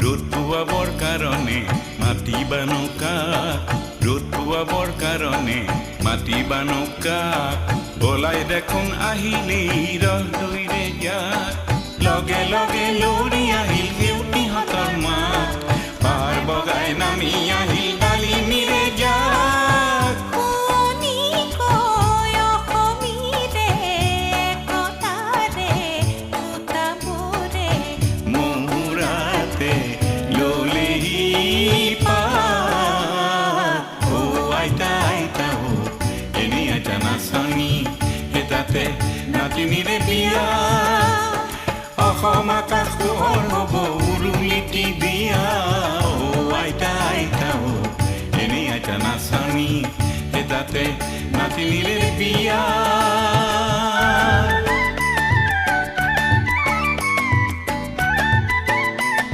ৰোদ পোৱাবৰ কাৰণে মাতিবা নৌকা ৰোদ পোৱাবৰ কাৰণে মাতিবা নৌকা বলাই দেখোন আহিলেই ৰহ দৈৰে যাক লগে লগে লৰি আহিল কেউটিহঁতৰ মাত পাৰ বগাই নামি আহিল ডালিমিৰে যাক মহুৰাতে ললেহি পাত ও আইতা আইতা ও এনে আইতা নাচনি হেতাতে নাতিনিৰে বিয়া অসম আকাশ পোহৰ হ'ব উৰুলিটি বিয়া ও আইতা আইতা ও এনে আইতা নাচনি হেতাতে নাতিনিৰে বিয়া